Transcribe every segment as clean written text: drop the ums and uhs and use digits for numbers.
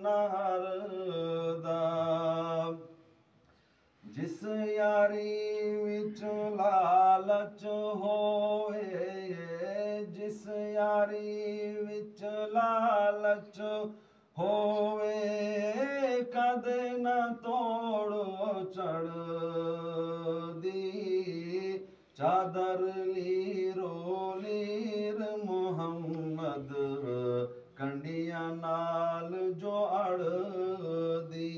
नहर दा। जिस यारी विच लालच होए, जिस यारी विच लालच होए, कदे न तोड़ चढ़दी। चादर लीरो लीर मुहम्मद कंडियां नाल जो अड़दी।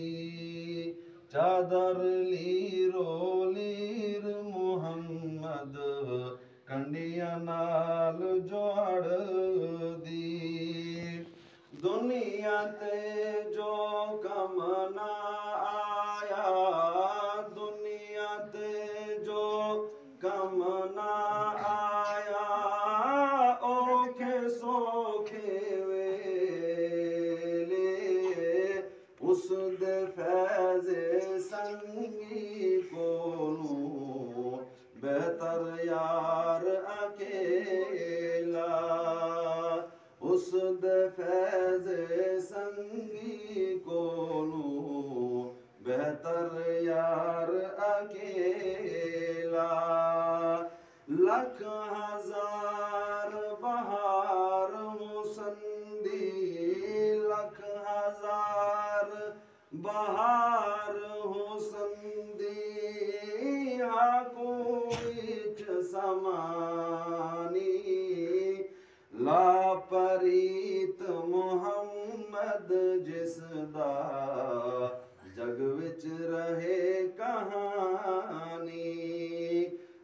चादर लीरो लीर मुहम्मद कंडियां नाल जो अड़दी। दुनिया ते जो कम ना आया, दुनिया ते जो कम ना आया, औखे सौखे वेले उस दे फैज़े संगी कोलों बेहतर यार अकेला। उस दे फैज़े संगी कोलों बेहतर यार अकेला। लख हजार बहार मुसंदी, लख हजार बहार हुसंदी, हाकू विच समानी। लापरीत मुहम्मद जिसदा जग विच रहे कहानी।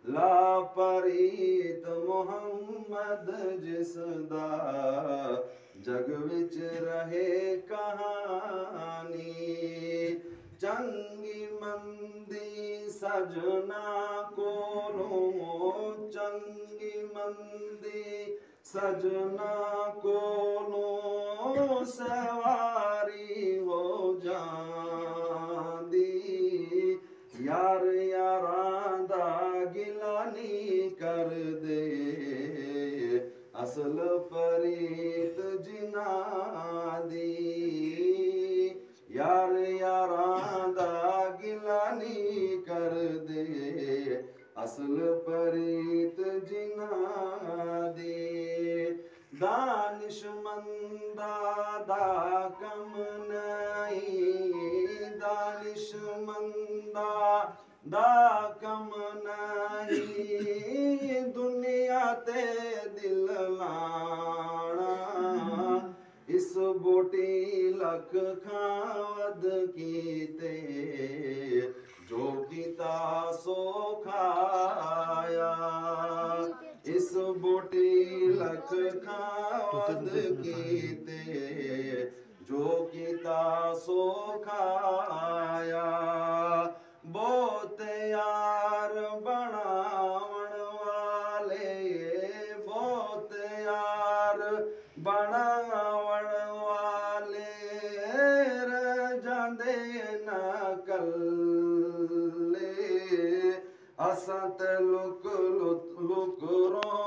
लापरीत मुहम्मद जिसदा जग विच रहे कहानी। चंगी मंदी सजना कोलों, चंगी मंदी सजना कोलों सवारी हो जांदी। यार यारां दा गिला नी कर दे, असल परीत जिन्हां दी। यार यारां दा गिला नी कर दे, असल परीत जिन्हां दी। दानिशमंदा दा कम नहीं, दानिशमंदा दा कम नहीं, दुनिया ते दिल लाना। इस बोटी लख खावद कीते, जो कीता सो खाया। इस बोटी लख खावद कीते, जो कीता सो खाया। बहुत यार बनावन वाले, बहुत यार बनावन वाले, रह जांदे न कल्ले। असां ते लुक लुक रो